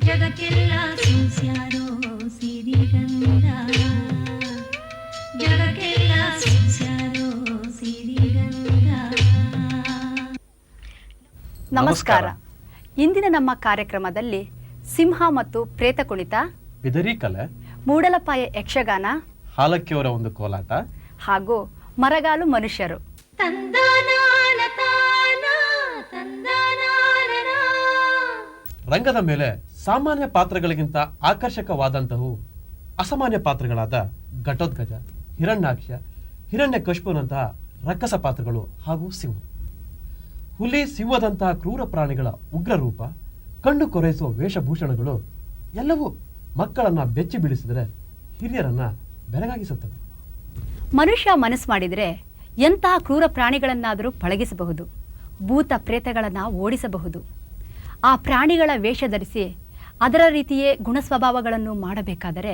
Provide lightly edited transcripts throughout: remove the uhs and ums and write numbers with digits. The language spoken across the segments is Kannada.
ಜಗಕ್ಕೆಲ್ಲ ಸೂಸ್ಯಾರೋ ಸಿರಿಗಂಧ, ಜಗಕ್ಕೆಲ್ಲ ಸೂಸ್ಯಾರೋ ಸಿರಿಗಂಧ. ನಮಸ್ಕಾರ. ಇಂದಿನ ನಮ್ಮ ಕಾರ್ಯಕ್ರಮದಲ್ಲಿ ಸಿಂಹ ಮತ್ತು ಪ್ರೇತ ಕುಣಿತ, ಬಿದರಿ ಕಲೆ, ಮೂಡಲಪಾಯ ಯಕ್ಷಗಾನ, ಹಾಲಕ್ಕಿಯವರ ಒಂದು ಕೋಲಾಟ ಹಾಗೂ ಮರಗಾಲು ಮನುಷ್ಯರು. ರಂಗದ ಮೇಲೆ ಸಾಮಾನ್ಯ ಪಾತ್ರಗಳಿಗಿಂತ ಆಕರ್ಷಕವಾದಂತಹವು ಅಸಾಮಾನ್ಯ ಪಾತ್ರಗಳಾದ ಘಟೋತ್ಕಚ, ಹಿರಣ್ಯಾಕ್ಷ, ಹಿರಣ್ಯಕಶಿಪುನಂತಹ ರಕ್ಕಸ ಪಾತ್ರಗಳು ಹಾಗೂ ಸಿಂಹ. ಹುಲಿ, ಸಿಂಹದಂತಹ ಕ್ರೂರ ಪ್ರಾಣಿಗಳ ಉಗ್ರ ರೂಪ, ಕಣ್ಣು ಕೊರೈಸುವ ವೇಷಭೂಷಣಗಳು ಎಲ್ಲವೂ ಮಕ್ಕಳನ್ನ ಬೆಚ್ಚಿ ಬೀಳಿಸಿದರೆ ಹಿರಿಯರನ್ನ ಬೆರಗಾಗಿಸುತ್ತವೆ. ಮನುಷ್ಯ ಮನಸ್ಸು ಮಾಡಿದರೆ ಎಂತಹ ಕ್ರೂರ ಪ್ರಾಣಿಗಳನ್ನಾದರೂ ಪಳಗಿಸಬಹುದು, ಭೂತ ಪ್ರೇತಗಳನ್ನು ಓಡಿಸಬಹುದು. ಆ ಪ್ರಾಣಿಗಳ ವೇಷ ಧರಿಸಿ ಅದರ ರೀತಿಯೇ ಗುಣಸ್ವಭಾವಗಳನ್ನು ಮಾಡಬೇಕಾದರೆ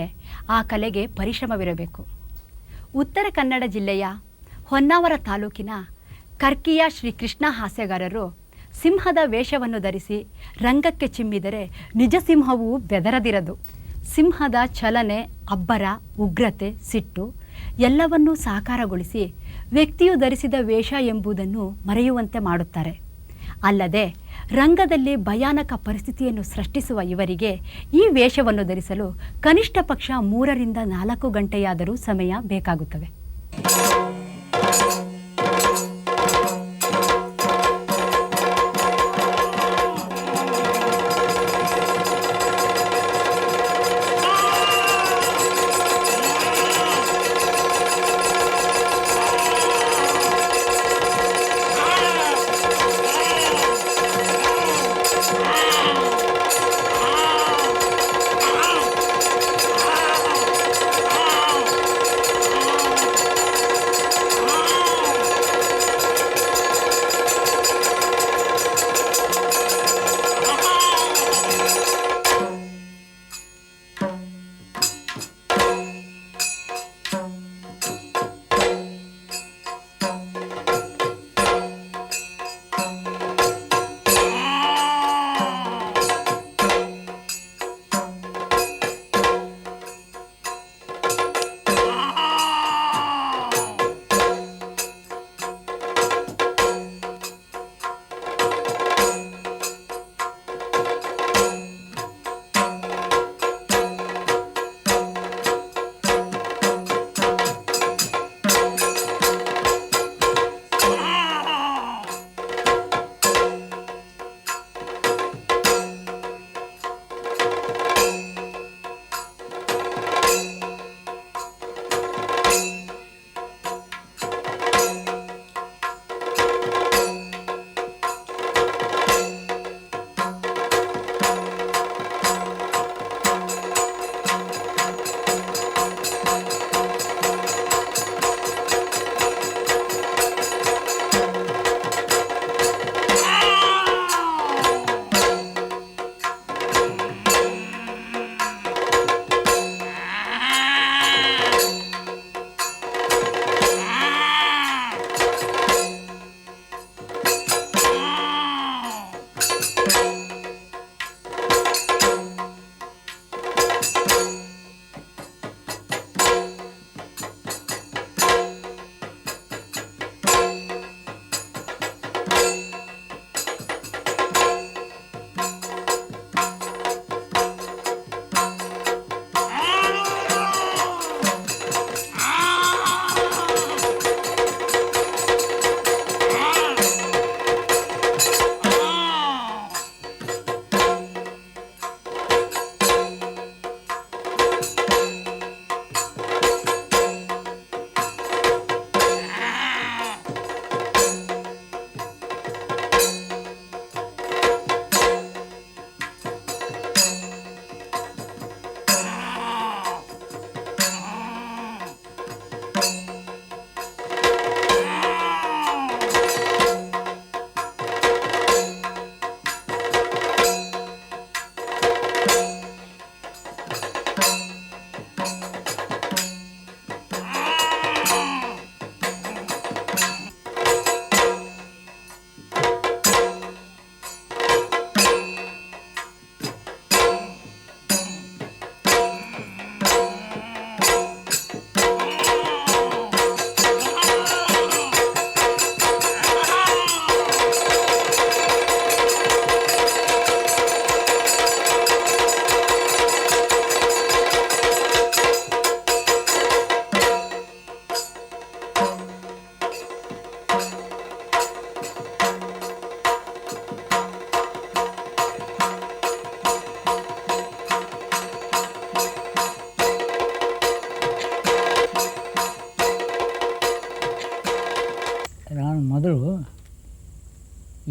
ಆ ಕಲೆಗೆ ಪರಿಶ್ರಮವಿರಬೇಕು. ಉತ್ತರ ಕನ್ನಡ ಜಿಲ್ಲೆಯ ಹೊನ್ನಾವರ ತಾಲೂಕಿನ ಕರ್ಕಿಯ ಶ್ರೀ ಕೃಷ್ಣ ಹಾಸ್ಯಗಾರರು ಸಿಂಹದ ವೇಷವನ್ನು ಧರಿಸಿ ರಂಗಕ್ಕೆ ಚಿಮ್ಮಿದರೆ ನಿಜ ಸಿಂಹವು ಬೆದರದಿರದು. ಸಿಂಹದ ಚಲನೆ, ಅಬ್ಬರ, ಉಗ್ರತೆ, ಸಿಟ್ಟು ಎಲ್ಲವನ್ನೂ ಸಾಕಾರಗೊಳಿಸಿ ವ್ಯಕ್ತಿಯು ಧರಿಸಿದ ವೇಷ ಎಂಬುದನ್ನು ಮರೆಯುವಂತೆ ಮಾಡುತ್ತಾರೆ. ಅಲ್ಲದೆ ರಂಗದಲ್ಲಿ ಭಯಾನಕ ಪರಿಸ್ಥಿತಿಯನ್ನು ಸೃಷ್ಟಿಸುವ ಇವರಿಗೆ ಈ ವೇಷವನ್ನು ಧರಿಸಲು ಕನಿಷ್ಠ ಪಕ್ಷ 3 ರಿಂದ 4 ಗಂಟೆಯಾದರೂ ಸಮಯ ಬೇಕಾಗುತ್ತವೆ.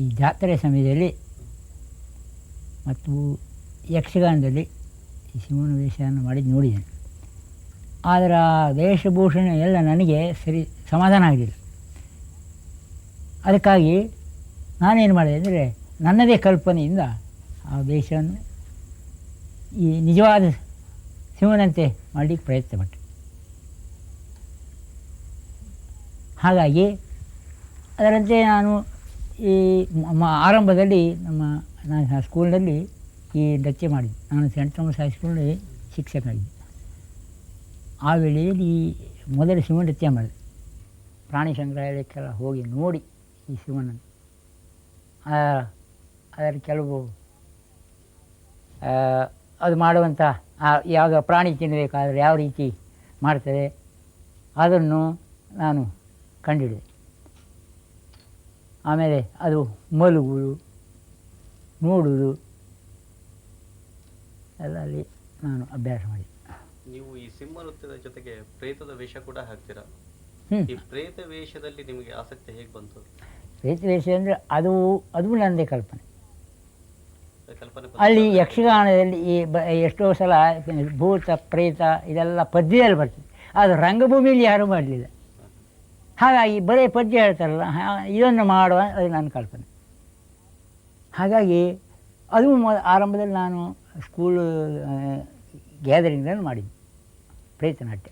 ಈ ಜಾತ್ರೆ ಸಮಯದಲ್ಲಿ ಮತ್ತು ಯಕ್ಷಗಾನದಲ್ಲಿ ಈ ಶಿವನ ವೇಷವನ್ನು ಮಾಡಿದ್ದು ನೋಡಿದ್ದೇನೆ. ಆದರೆ ಆ ವೇಷಭೂಷಣ ಎಲ್ಲ ನನಗೆ ಸರಿ ಸಮಾಧಾನ ಆಗಲಿಲ್ಲ. ಅದಕ್ಕಾಗಿ ನಾನೇನು ಮಾಡಿದೆ ಅಂದರೆ ನನ್ನದೇ ಕಲ್ಪನೆಯಿಂದ ಆ ವೇಷವನ್ನು ಈ ನಿಜವಾದ ಶಿವನಂತೆ ಮಾಡಲಿಕ್ಕೆ ಪ್ರಯತ್ನ ಪಟ್ಟೆ. ಹಾಗಾಗಿ ಅದರಂತೆ ನಾನು ಈ ಆರಂಭದಲ್ಲಿ ನಾನು ಸ್ಕೂಲ್ನಲ್ಲಿ ಈ ನೃತ್ಯ ಮಾಡಿದ್ದೆ. ನಾನು ಸೆಂಟ್ ಥಾಮಸ್ ಹೈಸ್ಕೂಲ್ನಲ್ಲಿ ಶಿಕ್ಷಕನಾಗಿದ್ದೆ. ಆ ವೇಳೆಯಲ್ಲಿ ಈ ಮೊದಲ ಶಿವ ನೃತ್ಯ ಮಾಡಿದೆ. ಪ್ರಾಣಿ ಸಂಗ್ರಹಾಲಯಕ್ಕೆಲ್ಲ ಹೋಗಿ ನೋಡಿ ಈ ಶಿವನನ್ನು ಅದರ ಕೆಲವು ಅದು ಮಾಡುವಂಥ ಯಾವ ಪ್ರಾಣಿ ತಿನ್ನಬೇಕಾದ್ರೆ ಯಾವ ರೀತಿ ಮಾಡ್ತದೆ ಅದನ್ನು ನಾನು ಕಂಡುಹಿಡಿದೆ. ಆಮೇಲೆ ಅದು ಮಲಗುವುದು ನೋಡುವುದು ಎಲ್ಲ ಅಲ್ಲಿ ನಾನು ಅಭ್ಯಾಸ ಮಾಡಿದೆ. ನೀವು ಈ ಸಿಂಹ ನೃತ್ಯದ ಜೊತೆಗೆ ಪ್ರೇತದ ವೇಷ ಕೂಡ ಹಾಕ್ತೀರಾ. ಈ ಪ್ರೇತ ವೇಷದಲ್ಲಿ ನಿಮಗೆ ಆಸಕ್ತಿ ಹೇಗೆ ಬಂತು? ಪ್ರೇತ ವೇಷ ಅಂದರೆ ಅದು ನನ್ನದೇ ಕಲ್ಪನೆ. ಅಲ್ಲಿ ಯಕ್ಷಗಾನದಲ್ಲಿ ಎಷ್ಟೋ ಸಲ ಭೂತ ಪ್ರೇತ ಇದೆಲ್ಲ ಪದ್ಯದಲ್ಲಿ ಬರ್ತದೆ, ಅದು ರಂಗಭೂಮಿಯಲ್ಲಿ ಯಾರೂ ಮಾಡಲಿಲ್ಲ. ಹಾಗಾಗಿ ಬರೀ ಪದ್ಯ ಹೇಳ್ತಾರಲ್ಲ, ಇದನ್ನು ಮಾಡುವ ಅದು ನನ್ನ ಕಲ್ಪನೆ. ಹಾಗಾಗಿ ಅದು ಆರಂಭದಲ್ಲಿ ನಾನು ಸ್ಕೂಲ್ ಗ್ಯಾದರಿಂಗ್ನಲ್ಲಿ ಮಾಡಿದ್ದೆ ಪ್ರೇತನಾಟ್ಯ.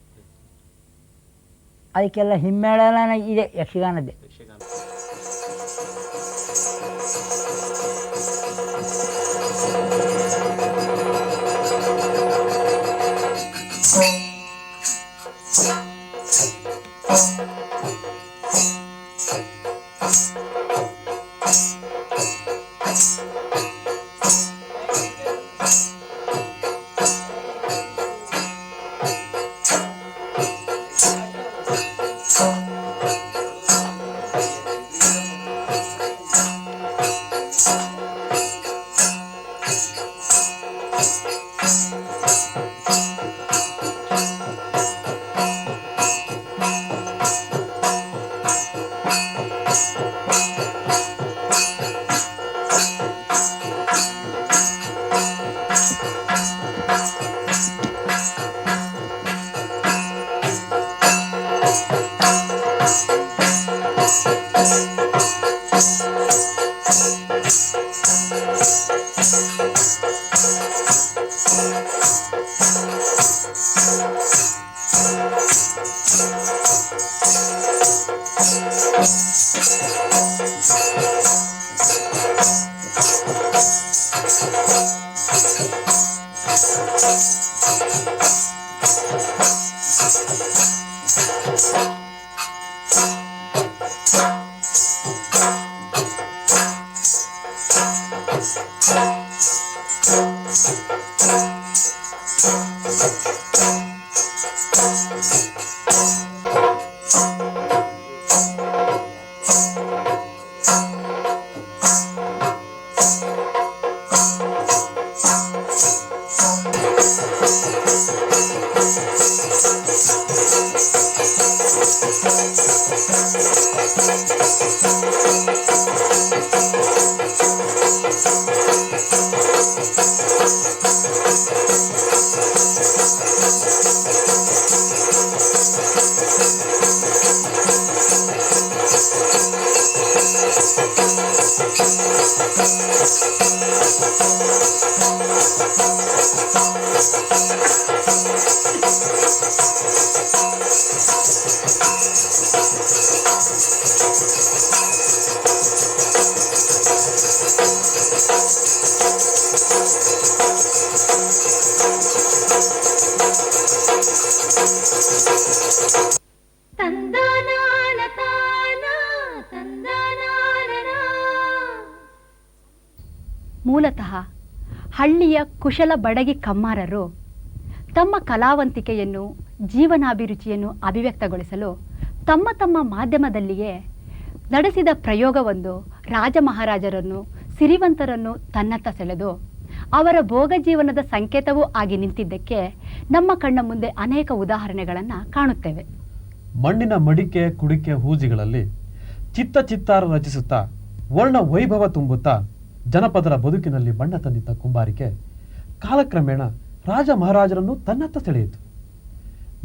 ಅದಕ್ಕೆಲ್ಲ ಹಿಮ್ಮೇಳನ ಇದೆ ಯಕ್ಷಗಾನದ್ದೇ. ಮೂಲತಃ ಹಳ್ಳಿಯ ಕುಶಲ ಬಡಗಿ ಕಮ್ಮಾರರು ತಮ್ಮ ಕಲಾವಂತಿಕೆಯನ್ನು ಜೀವನಾಭಿರುಚಿಯನ್ನು ಅಭಿವ್ಯಕ್ತಗೊಳಿಸಲು ತಮ್ಮ ತಮ್ಮ ಮಾಧ್ಯಮದಲ್ಲಿಯೇ ನಡೆಸಿದ ಪ್ರಯೋಗವೊಂದು ರಾಜ ಮಹಾರಾಜರನ್ನು ಸಿರಿವಂತರನ್ನು ತನ್ನತ್ತ ಸೆಳೆದು ಅವರ ಭೋಗ ಜೀವನದ ಸಂಕೇತವೂ ಆಗಿ ನಿಂತಿದ್ದಕ್ಕೆ ನಮ್ಮ ಕಣ್ಣ ಮುಂದೆ ಅನೇಕ ಉದಾಹರಣೆಗಳನ್ನು ಕಾಣುತ್ತೇವೆ. ಮಣ್ಣಿನ ಮಡಿಕೆ ಕುಡಿಕೆ ಹೂಜಿಗಳಲ್ಲಿ ಚಿತ್ತಾರ ರಚಿಸುತ್ತಾ ವರ್ಣ ವೈಭವ ತುಂಬುತ್ತಾ ಜನಪದರ ಬದುಕಿನಲ್ಲಿ ಬಣ್ಣ ತಂದಿದ್ದ ಕುಂಬಾರಿಕೆ ಕಾಲಕ್ರಮೇಣ ರಾಜ ಮಹಾರಾಜರನ್ನು ತನ್ನತ್ತ ಸೆಳೆಯಿತು.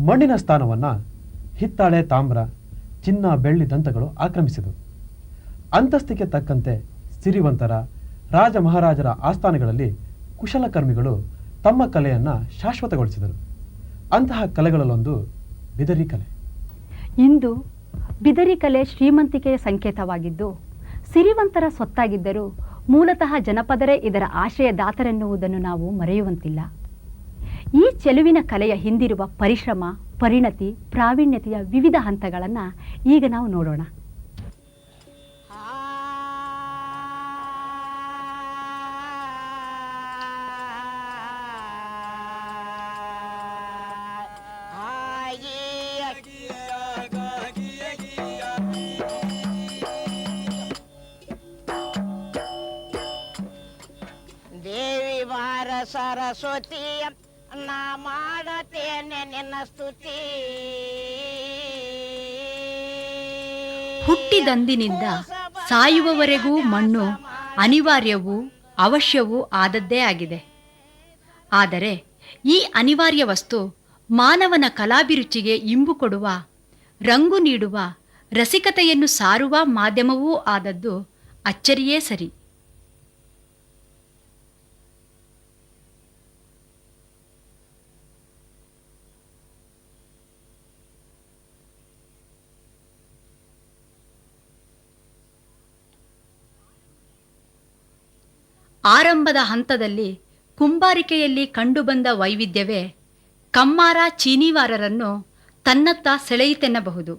ಮಣ್ಣಿನ ಸ್ಥಾನವನ್ನು ಹಿತ್ತಾಳೆ, ತಾಮ್ರ, ಚಿನ್ನ, ಬೆಳ್ಳಿ ದಂತಗಳು ಆಕ್ರಮಿಸಿದವು. ಅಂತಸ್ತಿಗೆ ತಕ್ಕಂತೆ ಸಿರಿವಂತರ ರಾಜ ಮಹಾರಾಜರ ಆಸ್ಥಾನಗಳಲ್ಲಿ ಕುಶಲಕರ್ಮಿಗಳು ತಮ್ಮ ಕಲೆಯನ್ನು ಶಾಶ್ವತಗೊಳಿಸಿದರು. ಅಂತಹ ಕಲೆಗಳಲ್ಲೊಂದು ಬಿದರಿ ಕಲೆ. ಇಂದು ಬಿದರಿ ಕಲೆ ಶ್ರೀಮಂತಿಕೆಯ ಸಂಕೇತವಾಗಿದ್ದು ಸಿರಿವಂತರ ಸ್ವತ್ತಾಗಿದ್ದರೂ ಮೂಲತಃ ಜನಪದರೇ ಇದರ ಆಶ್ರಯದಾತರೆನ್ನುವುದನ್ನು ನಾವು ಮರೆಯುವಂತಿಲ್ಲ. ಈ ಚೆಲುವಿನ ಕಲೆಯ ಹಿಂದಿರುವ ಪರಿಶ್ರಮ, ಪರಿಣತಿ, ಪ್ರಾವೀಣ್ಯತೆಯ ವಿವಿಧ ಹಂತಗಳನ್ನು ಈಗ ನಾವು ನೋಡೋಣ. ದೇವಿ ಬಾರ ಸರಸ್ವತಿ ನಾ ಮಾಡತೇನೆ ನಿನ್ನ ಸ್ತುತಿ. ಹುಟ್ಟಿದಂದಿನಿಂದ ಸಾಯುವವರೆಗೂ ಮಣ್ಣು ಅನಿವಾರ್ಯವೂ ಅವಶ್ಯವೂ ಆದದ್ದೇ ಆಗಿದೆ. ಆದರೆ ಈ ಅನಿವಾರ್ಯ ವಸ್ತು ಮಾನವನ ಕಲಾಭಿರುಚಿಗೆ ಇಂಬು ಕೊಡುವ, ರಂಗು ನೀಡುವ, ರಸಿಕತೆಯನ್ನು ಸಾರುವ ಮಾಧ್ಯಮವೂ ಆದದ್ದು ಅಚ್ಚರಿಯೇ ಸರಿ. ಆರಂಭದ ಹಂತದಲ್ಲಿ ಕುಂಬಾರಿಕೆಯಲ್ಲಿ ಕಂಡುಬಂದ ವೈವಿಧ್ಯವೇ ಕಮ್ಮಾರ ಚೀನಿವಾರರನ್ನು ತನ್ನತ್ತ ಸೆಳೆಯಿತೆನ್ನಬಹುದು.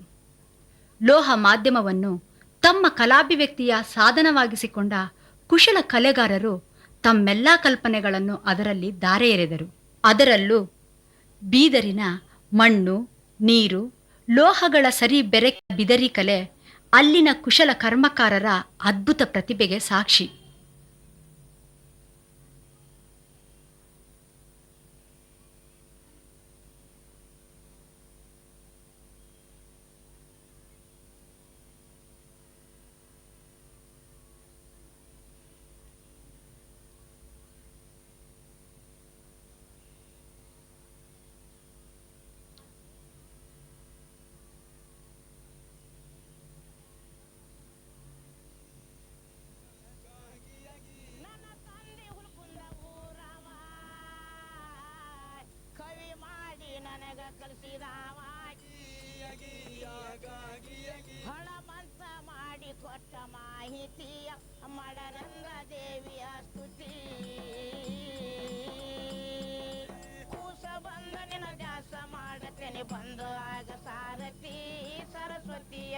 ಲೋಹ ಮಾಧ್ಯಮವನ್ನು ತಮ್ಮ ಕಲಾಭಿವ್ಯಕ್ತಿಯ ಸಾಧನವಾಗಿಸಿಕೊಂಡ ಕುಶಲ ಕಲೆಗಾರರು ತಮ್ಮೆಲ್ಲ ಕಲ್ಪನೆಗಳನ್ನು ಅದರಲ್ಲಿ ಧಾರೆ ಎರೆದರು. ಅದರಲ್ಲೂ ಬೀದರಿನ ಮಣ್ಣು, ನೀರು, ಲೋಹಗಳ ಸರಿ ಬೆರೆತ ಬಿದರಿ ಕಲೆ ಅಲ್ಲಿನ ಕುಶಲ ಕರ್ಮಕಾರರ ಅದ್ಭುತ ಪ್ರತಿಭೆಗೆ ಸಾಕ್ಷಿ. ಹಣಮಂತ ಮಾಡಿ ಕೊಟ್ಟ ಮಾಹಿತಿಯ ಮಡರಂಗ ದೇವಿಯ ಸ್ತುತಿ. ಕೂಸ ಬಂದ ನಿನ ದಾಸ ಮಾಡತೇನೆ ಬಂದು ಆಗ ಸಾರಥಿ ಸರಸ್ವತಿಯ.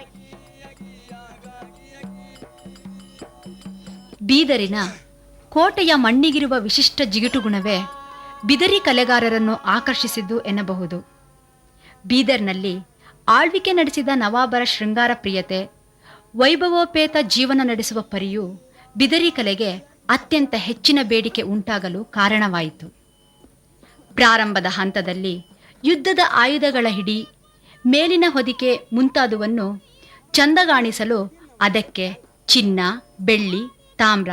ಬೀದರಿನ ಕೋಟೆಯ ಮಣ್ಣಿಗಿರುವ ವಿಶಿಷ್ಟ ಜಿಗುಟುಗುಣವೇ ಬಿದರಿ ಕಲೆಗಾರರನ್ನು ಆಕರ್ಷಿಸಿದ್ದು ಎನ್ನಬಹುದು. ಬೀದರ್ನಲ್ಲಿ ಆಳ್ವಿಕೆ ನಡೆಸಿದ ನವಾಬರ ಶೃಂಗಾರ ಪ್ರಿಯತೆ, ವೈಭವೋಪೇತ ಜೀವನ ನಡೆಸುವ ಪರಿಯು ಬಿದರಿ ಕಲೆಗೆ ಅತ್ಯಂತ ಹೆಚ್ಚಿನ ಬೇಡಿಕೆ ಉಂಟಾಗಲು ಕಾರಣವಾಯಿತು. ಪ್ರಾರಂಭದ ಹಂತದಲ್ಲಿ ಯುದ್ಧದ ಆಯುಧಗಳ ಹಿಡಿ, ಮೇಲಿನ ಹೊದಿಕೆ ಮುಂತಾದುವನ್ನು ಚಂದಗಾಣಿಸಲು ಅದಕ್ಕೆ ಚಿನ್ನ, ಬೆಳ್ಳಿ, ತಾಮ್ರ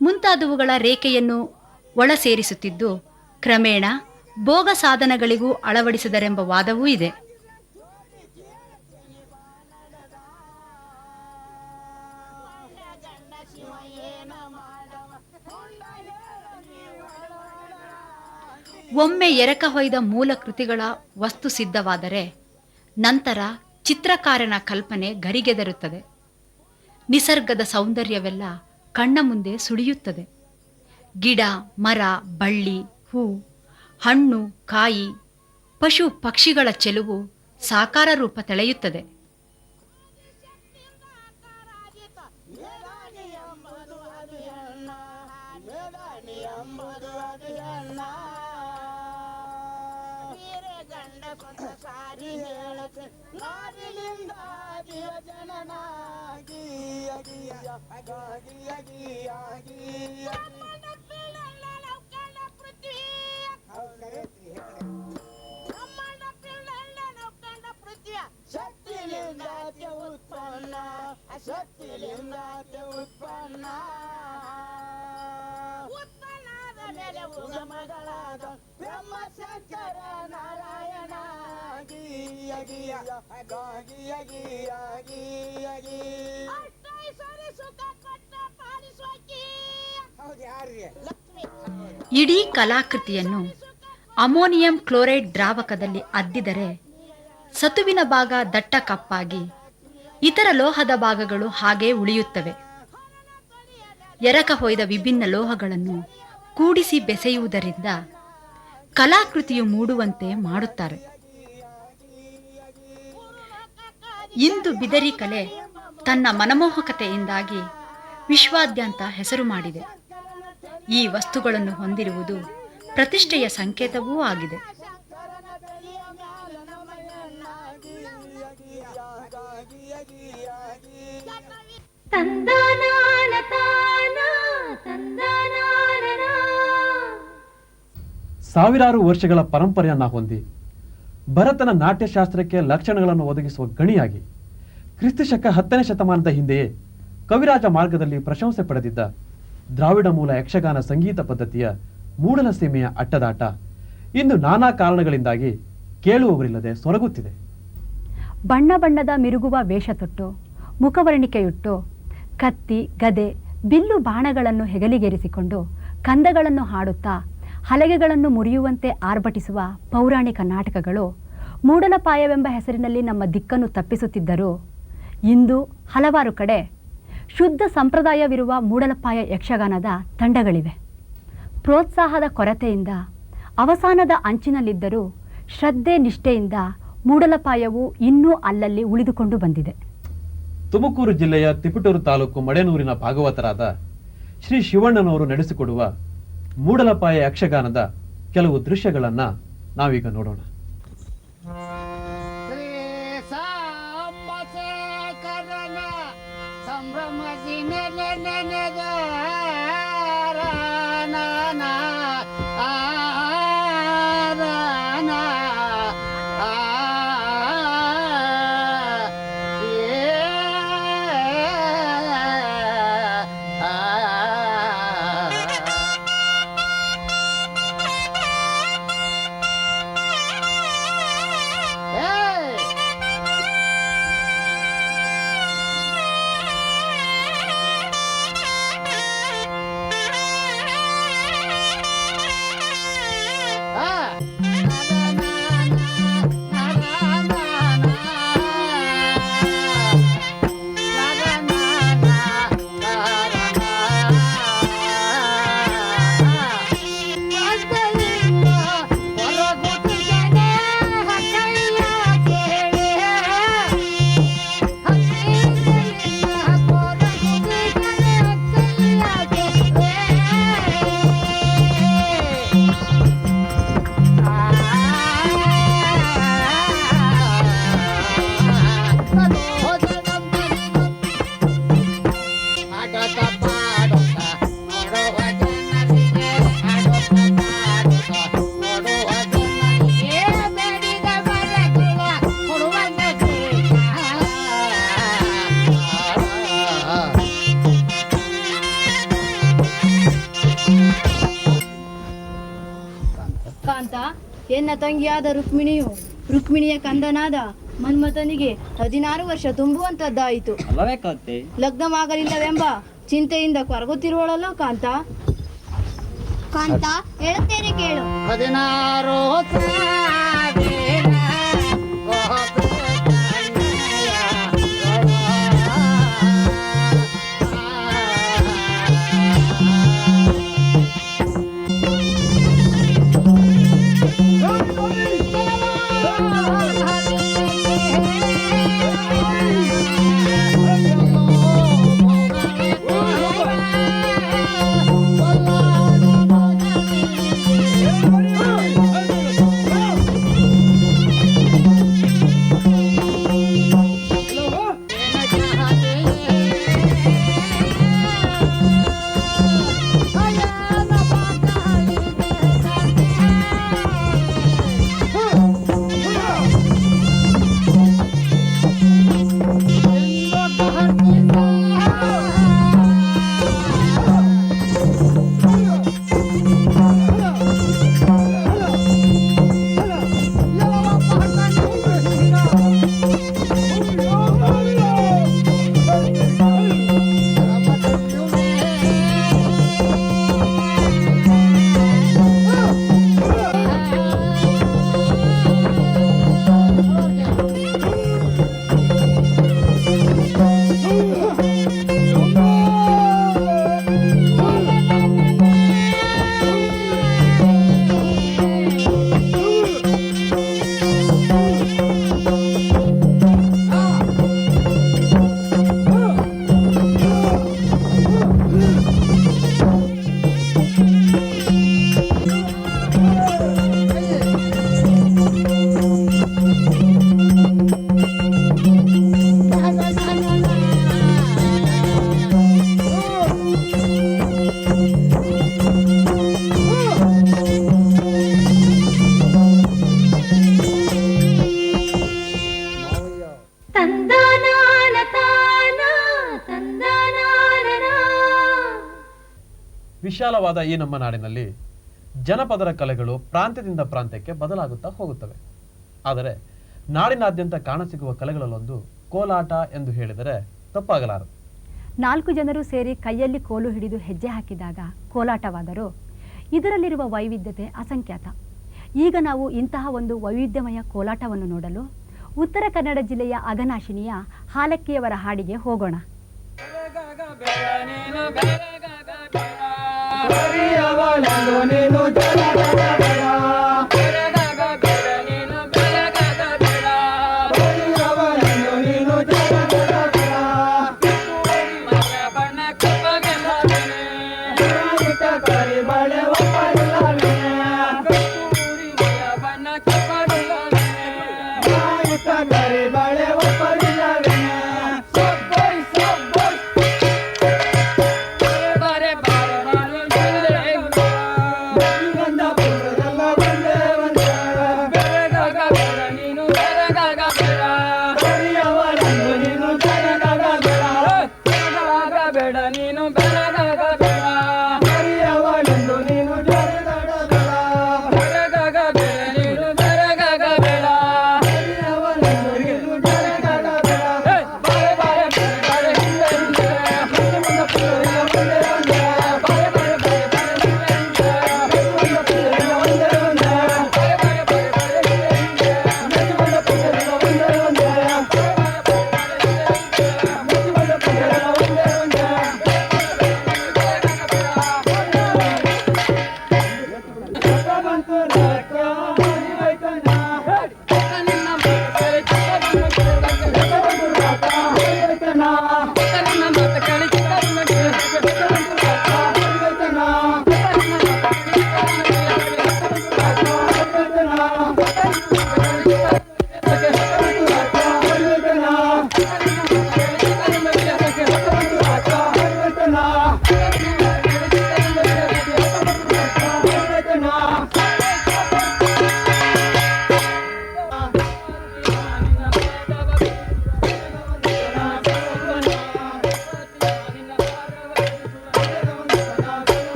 ಮುಂತಾದವುಗಳ ರೇಖೆಯನ್ನು ಒಳ ಸೇರಿಸುತ್ತಿದ್ದು ಕ್ರಮೇಣ ಭೋಗ ಸಾಧನಗಳಿಗೂ ಅಳವಡಿಸಿದರೆಂಬ ವಾದವೂ ಇದೆ. ಒಮ್ಮೆ ಎರಕ ಹೊಯ್ದ ಮೂಲ ಕೃತಿಗಳ ವಸ್ತು ಸಿದ್ಧವಾದರೆ ನಂತರ ಚಿತ್ರಕಾರನ ಕಲ್ಪನೆ ಗರಿಗೆದರುತ್ತದೆ. ನಿಸರ್ಗದ ಸೌಂದರ್ಯವೆಲ್ಲ ಕಣ್ಣ ಮುಂದೆ ಸುಳಿಯುತ್ತದೆ. ಗಿಡ, ಮರ, ಬಳ್ಳಿ, ಹೂ, ಹಣ್ಣು, ಕಾಯಿ, ಪಶು ಪಕ್ಷಿಗಳ ಚೆಲುವು ಸಾಕಾರ ರೂಪ ತಳೆಯುತ್ತದೆ. ಶಕ್ತಿಲಿಂದ ಉತ್ಪನ್ನ ಸುಗಮಗಳಾದ ಬ್ರಹ್ಮ ಶಂಕರ ನಾರಾಯಣ ಗೀಯ ಗೀಯ ಗೀಯ ಗೀಯ ಗೀಯ ಗೀಯ ಅಷ್ಟೈಶ್ವರ್ಯ ಸುಖ ಕೊಟ್ಟ ಪಾಲಿಸುವಕಿ ಹೌದು ಯಾರ್ರಿ ಲಕ್ಷ್ಮಿ. ಇಡೀ ಕಲಾಕೃತಿಯನ್ನು ಅಮೋನಿಯಂ ಕ್ಲೋರೈಡ್ ದ್ರಾವಕದಲ್ಲಿ ಅದ್ದಿದರೆ ಸತುವಿನ ಭಾಗ ದಟ್ಟ ಕಪ್ಪಾಗಿ ಇತರ ಲೋಹದ ಭಾಗಗಳು ಹಾಗೇ ಉಳಿಯುತ್ತವೆ. ಎರಕ ಹೊಯ್ದ ವಿಭಿನ್ನ ಲೋಹಗಳನ್ನು ಕೂಡಿಸಿ ಬೆಸೆಯುವುದರಿಂದ ಕಲಾಕೃತಿಯು ಮೂಡುವಂತೆ ಮಾಡುತ್ತಾರೆ. ಇಂದು ಬಿದರಿ ಕಲೆ ತನ್ನ ಮನಮೋಹಕತೆಯಿಂದಾಗಿ ವಿಶ್ವಾದ್ಯಂತ ಹೆಸರು ಮಾಡಿದೆ. ಈ ವಸ್ತುಗಳನ್ನು ಹೊಂದಿರುವುದು ಪ್ರತಿಷ್ಠೆಯ ಸಂಕೇತವೂ ಆಗಿದೆ. ತಂದನಾನ ತಾನ ತಂದನಾನ. ಸಾವಿರಾರು ವರ್ಷಗಳ ಪರಂಪರೆಯನ್ನ ಹೊಂದಿ ಭರತನ ನಾಟ್ಯಶಾಸ್ತ್ರಕ್ಕೆ ಲಕ್ಷಣಗಳನ್ನು ಒದಗಿಸುವ ಗಣಿಯಾಗಿ ಕ್ರಿಸ್ತಶಕ 10ನೇ ಶತಮಾನದ ಹಿಂದೆಯೇ ಕವಿರಾಜ ಮಾರ್ಗದಲ್ಲಿ ಪ್ರಶಂಸೆ ಪಡೆದಿದ್ದ ದ್ರಾವಿಡ ಮೂಲ ಯಕ್ಷಗಾನ ಸಂಗೀತ ಪದ್ಧತಿಯ ಮೂಡಲ ಸೀಮೆಯ ಅಟ್ಟದಾಟ ಇಂದು ನಾನಾ ಕಾರಣಗಳಿಂದಾಗಿ ಕೇಳುವವರಿಲ್ಲದೆ ಸೊರಗುತ್ತಿದೆ. ಬಣ್ಣ ಬಣ್ಣದ ಮಿರುಗುವ ವೇಷ ತೊಟ್ಟು, ಮುಖವರ್ಣಿಕೆಯುಟ್ಟು, ಕತ್ತಿ, ಗದೆ, ಬಿಲ್ಲು ಬಾಣಗಳನ್ನು ಹೆಗಲಿಗೇರಿಸಿಕೊಂಡು ಕಂದಗಳನ್ನು ಹಾಡುತ್ತಾ ಹಲಗೆಗಳನ್ನು ಮುರಿಯುವಂತೆ ಆರ್ಭಟಿಸುವ ಪೌರಾಣಿಕ ನಾಟಕಗಳು ಮೂಡಲಪಾಯವೆಂಬ ಹೆಸರಿನಲ್ಲಿ ನಮ್ಮ ದಿಕ್ಕನ್ನು ತಪ್ಪಿಸುತ್ತಿದ್ದರೂ ಇಂದು ಹಲವಾರು ಕಡೆ ಶುದ್ಧ ಸಂಪ್ರದಾಯವಿರುವ ಮೂಡಲಪಾಯ ಯಕ್ಷಗಾನದ ತಂಡಗಳಿವೆ. ಪ್ರೋತ್ಸಾಹದ ಕೊರತೆಯಿಂದ ಅವಸಾನದ ಅಂಚಿನಲ್ಲಿದ್ದರೂ ಶ್ರದ್ಧೆ ನಿಷ್ಠೆಯಿಂದ ಮೂಡಲಪಾಯವು ಇನ್ನೂ ಅಲ್ಲಲ್ಲಿ ಉಳಿದುಕೊಂಡು ಬಂದಿದೆ. ತುಮಕೂರು ಜಿಲ್ಲೆಯ ತಿಪಟೂರು ತಾಲೂಕು ಮಡೆನೂರಿನ ಭಾಗವತರಾದ ಶ್ರೀ ಶಿವಣ್ಣನವರು ನಡೆಸಿಕೊಡುವ ಮೂಡಲಪಾಯ ಯಕ್ಷಗಾನದ ಕೆಲವು ದೃಶ್ಯಗಳನ್ನ ನಾವೀಗ ನೋಡೋಣ. ಎನ್ನ ತಂಗಿಯಾದ ರುಕ್ಮಿಣಿಯ ಕಂದನಾದ ಮನ್ಮಥನಿಗೆ 16 ವರ್ಷ ತುಂಬುವಂತದ್ದಾಯಿತು. ಲಗ್ನವಾಗಲಿಲ್ಲವೆಂಬ ಚಿಂತೆಯಿಂದ ಕೊರಗುತ್ತಿರುವಳಲ್ಲ ಕಾಂತ. ಕಾಂತ ಹೇಳುತ್ತೇನೆ ಕೇಳು. 16 ಕಾಂತ ವಿಶಾಲವಾದ ಈ ನಮ್ಮ ನಾಡಿನಲ್ಲಿ ಜನಪದರ ಕಲೆಗಳು ಪ್ರಾಂತ್ಯದಿಂದ ಪ್ರಾಂತ್ಯಕ್ಕೆ ಬದಲಾಗುತ್ತಾ ಹೋಗುತ್ತವೆ. ಆದರೆ ನಾಡಿನಾದ್ಯಂತ ಕಾಣಸಿಗುವ ಕಲೆಗಳಲ್ಲೊಂದು ಕೋಲಾಟ ಎಂದು ಹೇಳಿದರೆ ತಪ್ಪಾಗಲಾರದು. 4 ಜನರು ಸೇರಿ ಕೈಯಲ್ಲಿ ಕೋಲು ಹಿಡಿದು ಹೆಜ್ಜೆ ಹಾಕಿದಾಗ ಕೋಲಾಟವಾದರೂ ಇದರಲ್ಲಿರುವ ವೈವಿಧ್ಯತೆ ಅಸಂಖ್ಯಾತ. ಈಗ ನಾವು ಇಂತಹ ಒಂದು ವೈವಿಧ್ಯಮಯ ಕೋಲಾಟವನ್ನು ನೋಡಲು ಉತ್ತರ ಕನ್ನಡ ಜಿಲ್ಲೆಯ ಅಘನಾಶಿನಿಯ ಹಾಲಕ್ಕಿಯವರ ಹಾಡಿಗೆ ಹೋಗೋಣ.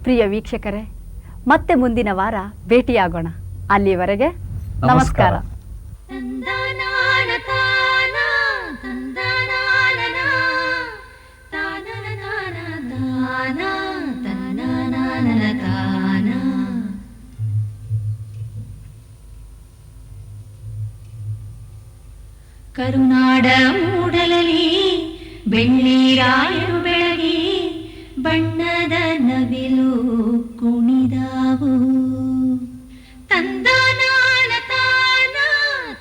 ಪ್ರಿಯ ವೀಕ್ಷಕರೇ, ಮತ್ತೆ ಮುಂದಿನ ವಾರ ಭೇಟಿಯಾಗೋಣ. ಅಲ್ಲಿವರೆಗೆ ನಮಸ್ಕಾರ. ಕರುನಾಡ ಮೂಡಲಲಿ ಬೆಳ್ಳಿರಾಯರು ಬೆಳಗಿ ಬಣ್ಣದ ನವಿಲು ಕುಣಿದಾವು. ತಂದನಾನ ತಾನ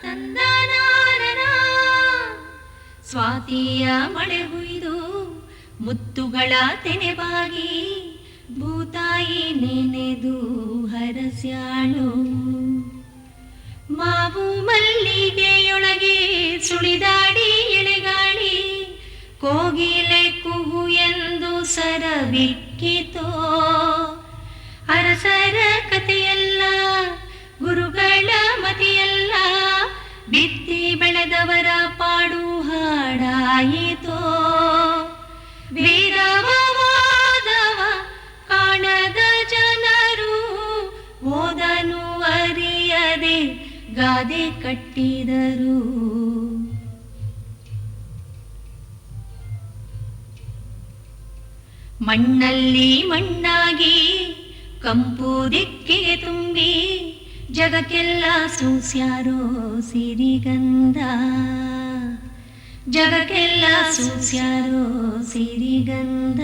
ತಂದನಾನ ಸ್ವಾತಿಯ ಮಳೆ ಹುಯ್ದು ಮುತ್ತುಗಳ ತೆನೆಬಾಗಿ ಭೂತಾಯಿ ನೆನೆದು ಹರಸ್ಯಾಳು. ಮಾವು ಮಲ್ಲಿಗೆಯೊಳಗೆ ಸುಳಿದಾಡಿ ಎಳೆಗಾಳಿ ಕೋಗಿಲೆ ಕುಹು ಎಂದು ಸರಬಿಕ್ಕಿತೋ. ಅರಸರ ಕಥೆಯಲ್ಲ, ಗುರುಗಳ ಮತಿಯಲ್ಲ, ಬಿತ್ತಿ ಬೆಳೆದವರ ಪಾಡು ಹಾಡಾಯಿತೋ. ವೇದವ ವಾದವ ಕಾಣದ ಜನರು ಓದನು ಅರಿಯದೆ ಗಾದೆ ಕಟ್ಟಿದರು. ಮಣ್ಣಲ್ಲಿ ಮಣ್ಣಾಗಿ ಕಂಪು ದಿಕ್ಕಿಗೆ ತುಂಬಿ ಜಗಕ್ಕೆಲ್ಲ ಸೂಸ್ಯಾರೋ ಸಿರಿಗಂಧ, ಜಗಕ್ಕೆಲ್ಲ ಸೂಸ್ಯಾರೋ ಸಿರಿಗಂಧ.